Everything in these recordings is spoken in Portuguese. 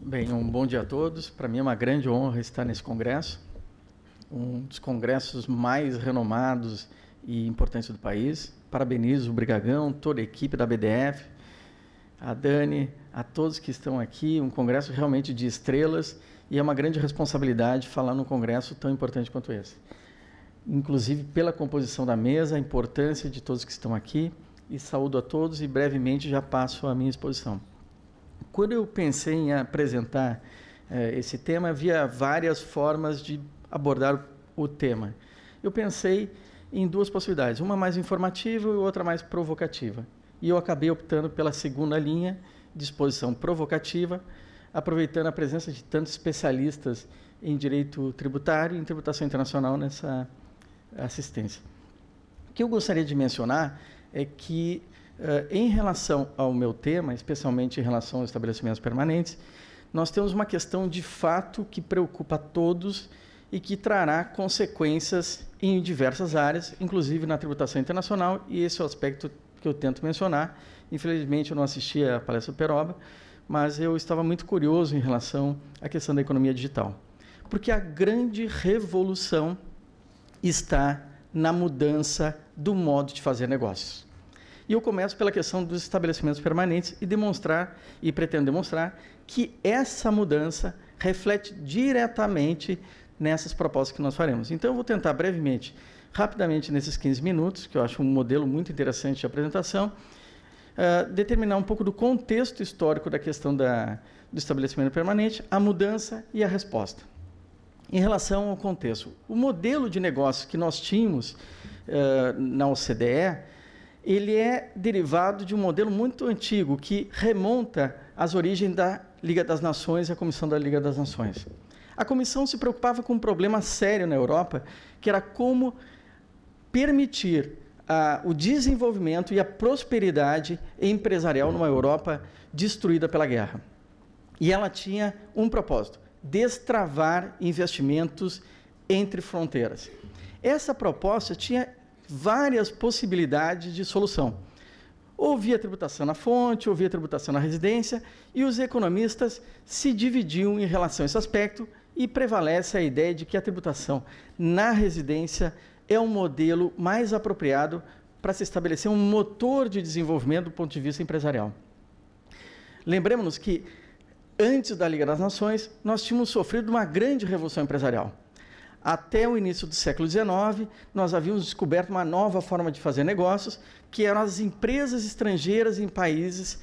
Bem, um bom dia a todos. Para mim é uma grande honra estar nesse congresso, um dos congressos mais renomados e importantes do país. Parabenizo o Brigagão, toda a equipe da BDF, a Dani, a todos que estão aqui. Um congresso realmente de estrelas e é uma grande responsabilidade falar num congresso tão importante quanto esse. Inclusive pela composição da mesa, a importância de todos que estão aqui, e saúdo a todos e brevemente já passo a minha exposição. Quando eu pensei em apresentar esse tema, havia várias formas de abordar o tema. Eu pensei em duas possibilidades, uma mais informativa e outra mais provocativa. E eu acabei optando pela segunda linha, de exposição provocativa, aproveitando a presença de tantos especialistas em direito tributário e em tributação internacional nessa assistência. O que eu gostaria de mencionar é que, em relação ao meu tema, especialmente em relação aos estabelecimentos permanentes, nós temos uma questão de fato que preocupa a todos e que trará consequências em diversas áreas, inclusive na tributação internacional, e esse é o aspecto que eu tento mencionar. Infelizmente, eu não assisti à palestra do Peroba, mas eu estava muito curioso em relação à questão da economia digital, porque a grande revolução está na mudança do modo de fazer negócios. E eu começo pela questão dos estabelecimentos permanentes e pretendo demonstrar que essa mudança reflete diretamente nessas propostas que nós faremos. Então, eu vou tentar brevemente, rapidamente, nesses 15 minutos, que eu acho um modelo muito interessante de apresentação, determinar um pouco do contexto histórico da questão do estabelecimento permanente, a mudança e a resposta. Em relação ao contexto, o modelo de negócio que nós tínhamos na OCDE, ele é derivado de um modelo muito antigo que remonta às origens da Liga das Nações e a Comissão da Liga das Nações. A Comissão se preocupava com um problema sério na Europa, que era como permitir o desenvolvimento e a prosperidade empresarial numa Europa destruída pela guerra. E ela tinha um propósito: destravar investimentos entre fronteiras. Essa proposta tinha várias possibilidades de solução. Ou via tributação na fonte, ou via tributação na residência, e os economistas se dividiam em relação a esse aspecto, e prevalece a ideia de que a tributação na residência é um modelo mais apropriado para se estabelecer um motor de desenvolvimento do ponto de vista empresarial. Lembremos-nos que, antes da Liga das Nações, nós tínhamos sofrido uma grande revolução empresarial. Até o início do século XIX, nós havíamos descoberto uma nova forma de fazer negócios, que eram as empresas estrangeiras em países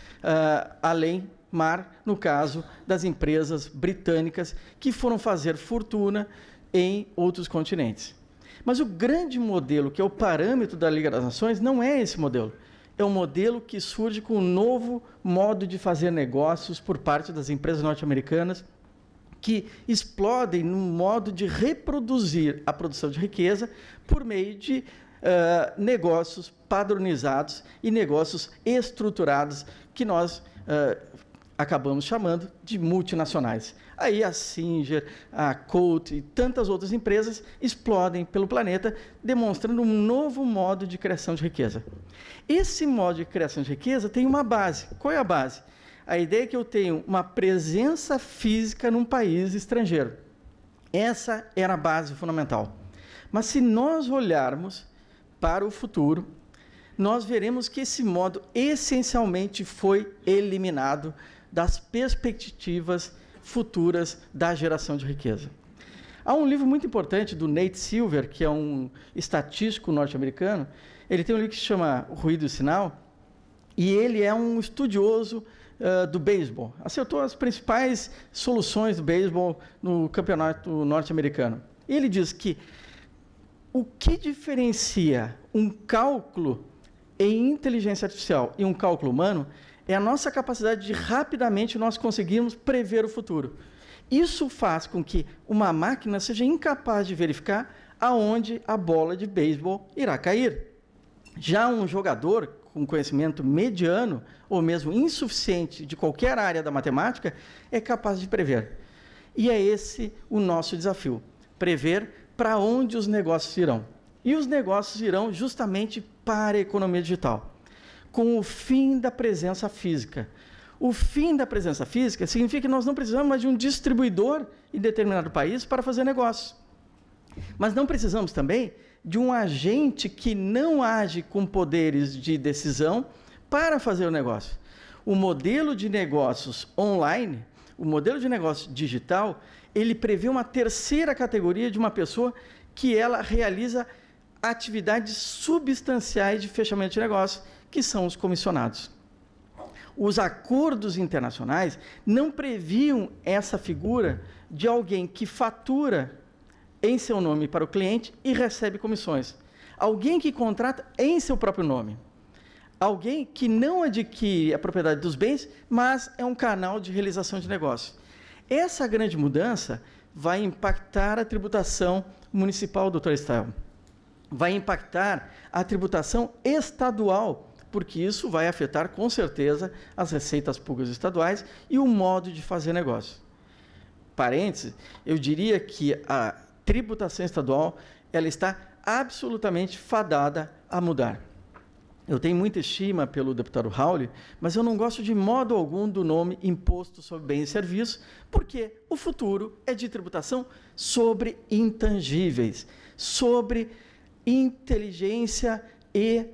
além mar, no caso das empresas britânicas, que foram fazer fortuna em outros continentes. Mas o grande modelo, que é o parâmetro da Liga das Nações, não é esse modelo. É um modelo que surge com um novo modo de fazer negócios por parte das empresas norte-americanas, que explodem no modo de reproduzir a produção de riqueza por meio de negócios padronizados e negócios estruturados, que nós acabamos chamando de multinacionais. Aí a Singer, a Colt e tantas outras empresas explodem pelo planeta, demonstrando um novo modo de criação de riqueza. Esse modo de criação de riqueza tem uma base. Qual é a base? A ideia é que eu tenho uma presença física num país estrangeiro. Essa era a base fundamental. Mas se nós olharmos para o futuro, nós veremos que esse modo essencialmente foi eliminado das perspectivas futuras da geração de riqueza. Há um livro muito importante do Nate Silver, que é um estatístico norte-americano. Ele tem um livro que se chama O Ruído e o Sinal, e ele é um estudioso do beisebol. Acertou as principais soluções do beisebol no campeonato norte-americano. Ele diz que o que diferencia um cálculo em inteligência artificial e um cálculo humano é a nossa capacidade de rapidamente nós conseguirmos prever o futuro. Isso faz com que uma máquina seja incapaz de verificar aonde a bola de beisebol irá cair. Já um jogador com conhecimento mediano ou mesmo insuficiente de qualquer área da matemática é capaz de prever. E é esse o nosso desafio: prever para onde os negócios irão. E os negócios irão justamente para a economia digital, com o fim da presença física. O fim da presença física significa que nós não precisamos mais de um distribuidor em determinado país para fazer negócio. Mas não precisamos também de um agente que não age com poderes de decisão para fazer o negócio. O modelo de negócios online, o modelo de negócio digital, ele prevê uma terceira categoria de uma pessoa que ela realiza atividades substanciais de fechamento de negócio, que são os comissionados. Os acordos internacionais não previam essa figura de alguém que fatura em seu nome para o cliente e recebe comissões. Alguém que contrata em seu próprio nome. Alguém que não adquire a propriedade dos bens, mas é um canal de realização de negócio. Essa grande mudança vai impactar a tributação municipal, doutor Estael. Vai impactar a tributação estadual, porque isso vai afetar, com certeza, as receitas públicas estaduais e o modo de fazer negócio. Parênteses, eu diria que a tributação estadual ela está absolutamente fadada a mudar. Eu tenho muita estima pelo deputado Raul, mas eu não gosto de modo algum do nome Imposto sobre Bens e Serviços, porque o futuro é de tributação sobre intangíveis, sobre inteligência e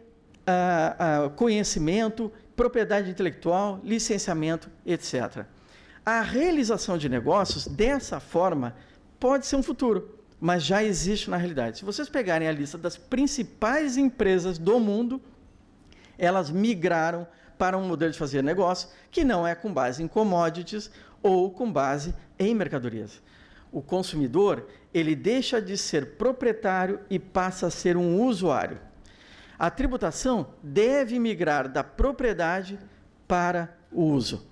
conhecimento, propriedade intelectual, licenciamento, etc. A realização de negócios dessa forma pode ser um futuro, mas já existe na realidade. Se vocês pegarem a lista das principais empresas do mundo, elas migraram para um modelo de fazer negócio que não é com base em commodities ou com base em mercadorias. O consumidor, ele deixa de ser proprietário e passa a ser um usuário. A tributação deve migrar da propriedade para o uso,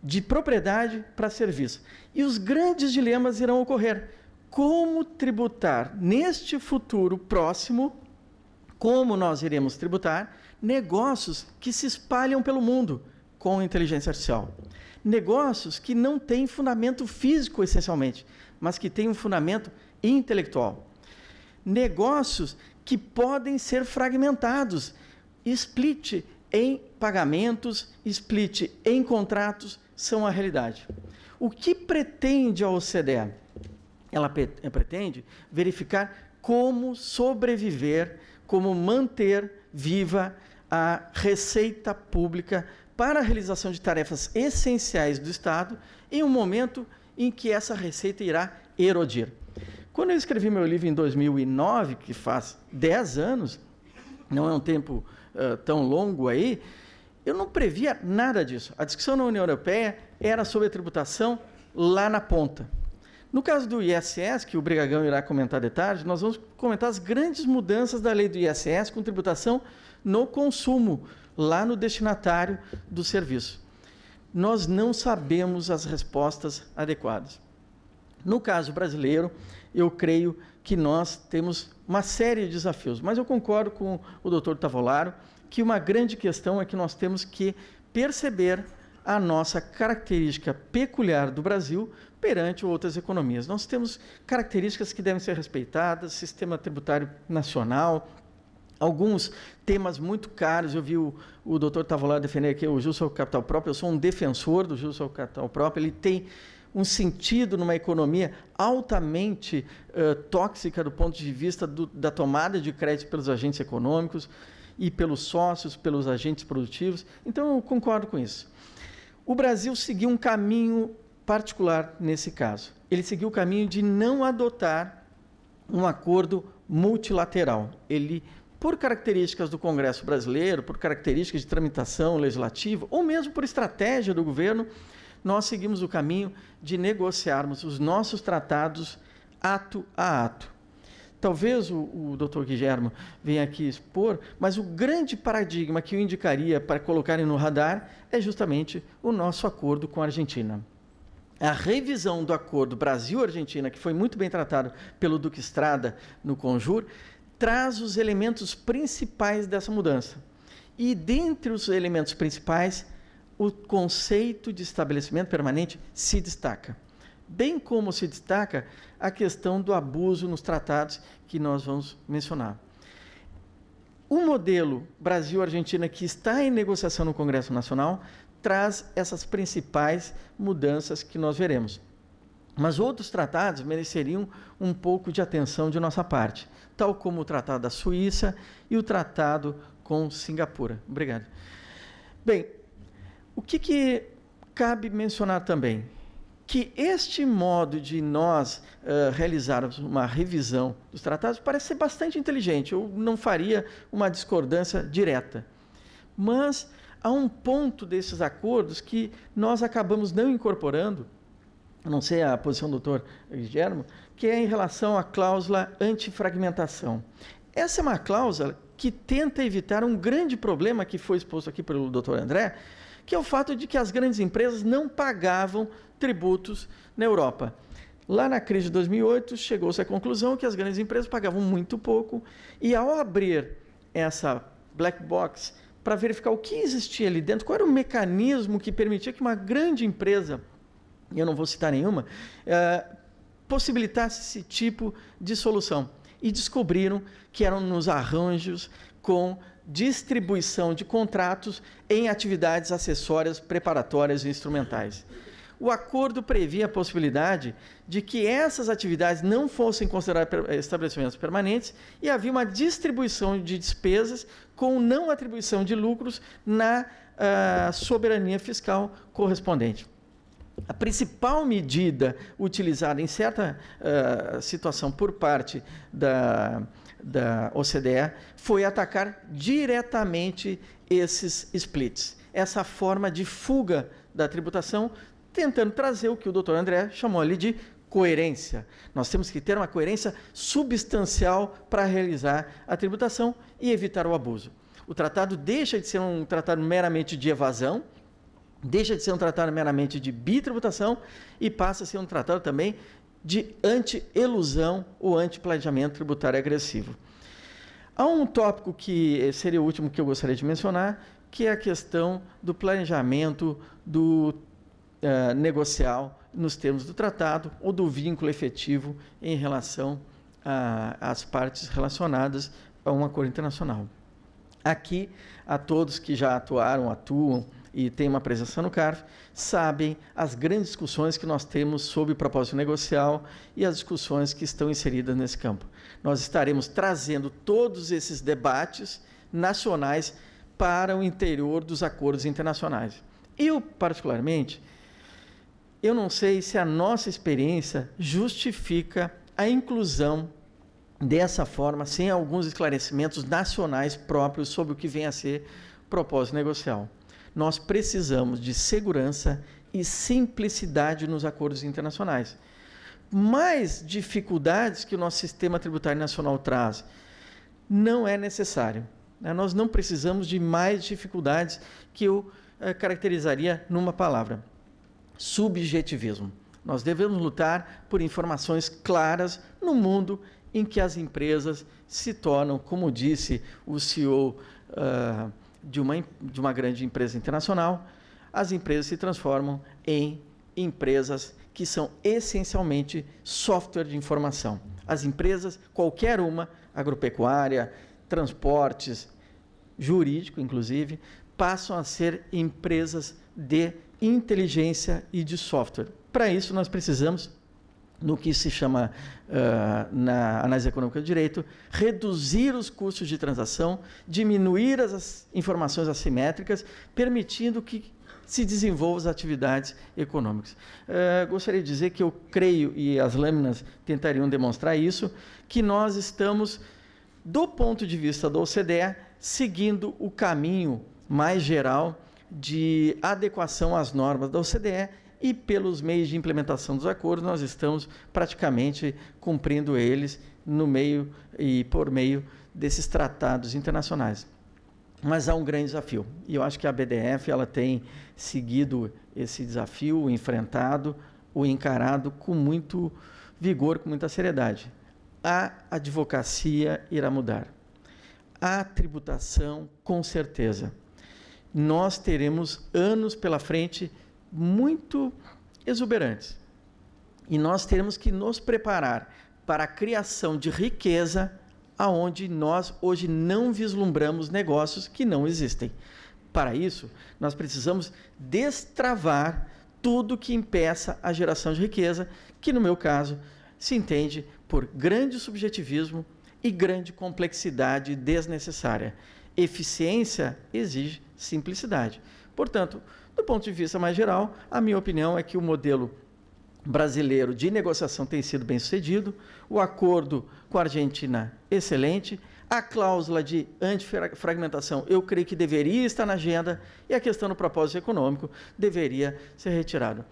de propriedade para serviço. E os grandes dilemas irão ocorrer. Como tributar neste futuro próximo, como nós iremos tributar negócios que se espalham pelo mundo com inteligência artificial. Negócios que não têm fundamento físico, essencialmente, mas que têm um fundamento intelectual. Negócios que podem ser fragmentados, split em pagamentos, split em contratos, são a realidade. O que pretende a OCDE? Ela pretende verificar como sobreviver, como manter viva a receita pública para a realização de tarefas essenciais do Estado em um momento em que essa receita irá erodir. Quando eu escrevi meu livro em 2009, que faz 10 anos, não é um tempo tão longo aí, eu não previa nada disso. A discussão na União Europeia era sobre a tributação lá na ponta. No caso do ISS, que o Brigagão irá comentar de tarde, nós vamos comentar as grandes mudanças da lei do ISS com tributação no consumo, lá no destinatário do serviço. Nós não sabemos as respostas adequadas. No caso brasileiro, eu creio que nós temos uma série de desafios, mas eu concordo com o doutor Tavolaro que uma grande questão é que nós temos que perceber a nossa característica peculiar do Brasil perante outras economias. Nós temos características que devem ser respeitadas, sistema tributário nacional, alguns temas muito caros. Eu vi o doutor Tavolaro defender aqui o juros sobre capital próprio. Eu sou um defensor do juros sobre capital próprio. Ele tem um sentido numa economia altamente tóxica do ponto de vista da tomada de crédito pelos agentes econômicos e pelos sócios, pelos agentes produtivos. Então, eu concordo com isso. O Brasil seguiu um caminho particular nesse caso. Ele seguiu o caminho de não adotar um acordo multilateral. Ele, por características do Congresso brasileiro, por características de tramitação legislativa, ou mesmo por estratégia do governo, nós seguimos o caminho de negociarmos os nossos tratados ato a ato. Talvez o doutor Guilherme venha aqui expor, mas o grande paradigma que eu indicaria para colocarem no radar é justamente o nosso acordo com a Argentina. A revisão do acordo Brasil-Argentina, que foi muito bem tratado pelo Duque Estrada no Conjur, traz os elementos principais dessa mudança. E dentre os elementos principais, o conceito de estabelecimento permanente se destaca. Bem como se destaca a questão do abuso nos tratados que nós vamos mencionar. O modelo Brasil-Argentina, que está em negociação no Congresso Nacional, traz essas principais mudanças que nós veremos. Mas outros tratados mereceriam um pouco de atenção de nossa parte, tal como o Tratado da Suíça e o Tratado com Singapura. Obrigado. Bem, o que cabe mencionar também? Que este modo de nós realizarmos uma revisão dos tratados parece ser bastante inteligente. Eu não faria uma discordância direta. Mas há um ponto desses acordos que nós acabamos não incorporando, não sei a posição do doutor Guilherme, que é em relação à cláusula antifragmentação. Essa é uma cláusula que tenta evitar um grande problema que foi exposto aqui pelo doutor André, que é o fato de que as grandes empresas não pagavam tributos na Europa. Lá na crise de 2008, chegou-se à conclusão que as grandes empresas pagavam muito pouco, e ao abrir essa black box para verificar o que existia ali dentro, qual era o mecanismo que permitia que uma grande empresa, e eu não vou citar nenhuma, possibilitasse esse tipo de solução. E descobriram que eram nos arranjos com distribuição de contratos em atividades acessórias, preparatórias e instrumentais. O acordo previa a possibilidade de que essas atividades não fossem consideradas estabelecimentos permanentes e havia uma distribuição de despesas com não atribuição de lucros na soberania fiscal correspondente. A principal medida utilizada em certa situação por parte da OCDE foi atacar diretamente esses splits, essa forma de fuga da tributação, tentando trazer o que o doutor André chamou ali de coerência. Nós temos que ter uma coerência substancial para realizar a tributação e evitar o abuso. O tratado deixa de ser um tratado meramente de evasão, deixa de ser um tratado meramente de bitributação e passa a ser um tratado também de anti-elusão ou anti-planejamento tributário agressivo. Há um tópico que seria o último que eu gostaria de mencionar, que é a questão do planejamento negocial nos termos do tratado ou do vínculo efetivo em relação às partes relacionadas a um acordo internacional. Aqui, a todos que já atuam e têm uma presença no CARF, sabem as grandes discussões que nós temos sobre propósito negocial e as discussões que estão inseridas nesse campo. Nós estaremos trazendo todos esses debates nacionais para o interior dos acordos internacionais. Eu, particularmente, eu não sei se a nossa experiência justifica a inclusão dessa forma, sem alguns esclarecimentos nacionais próprios sobre o que vem a ser propósito negocial. Nós precisamos de segurança e simplicidade nos acordos internacionais. Mais dificuldades que o nosso sistema tributário nacional traz não é necessário. Nós não precisamos de mais dificuldades que eu caracterizaria numa palavra: subjetivismo. Nós devemos lutar por informações claras no mundo em que as empresas se tornam, como disse o CEO de uma grande empresa internacional, as empresas se transformam em empresas que são essencialmente software de informação. As empresas, qualquer uma, agropecuária, transportes, jurídico inclusive, passam a ser empresas de inteligência e de software. Para isso nós precisamos, no que se chama, na análise econômica do direito, reduzir os custos de transação, diminuir as informações assimétricas, permitindo que se desenvolvam as atividades econômicas. Gostaria de dizer que eu creio, e as lâminas tentariam demonstrar isso, que nós estamos, do ponto de vista da OCDE, seguindo o caminho mais geral de adequação às normas da OCDE, e pelos meios de implementação dos acordos, nós estamos praticamente cumprindo eles no meio e por meio desses tratados internacionais. Mas há um grande desafio, e eu acho que a BDF ela tem seguido esse desafio, enfrentado, ou encarado com muito vigor, com muita seriedade. A advocacia irá mudar. A tributação, com certeza. Nós teremos anos pela frente muito exuberantes. E nós teremos que nos preparar para a criação de riqueza aonde nós hoje não vislumbramos negócios que não existem. Para isso, nós precisamos destravar tudo que impeça a geração de riqueza, que no meu caso se entende por grande subjetivismo e grande complexidade desnecessária. Eficiência exige simplicidade. Portanto, do ponto de vista mais geral, a minha opinião é que o modelo brasileiro de negociação tem sido bem sucedido, o acordo com a Argentina excelente, a cláusula de antifragmentação eu creio que deveria estar na agenda e a questão do propósito econômico deveria ser retirada.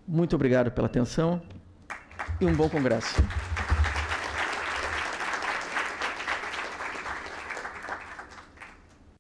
Muito obrigado pela atenção e um bom congresso.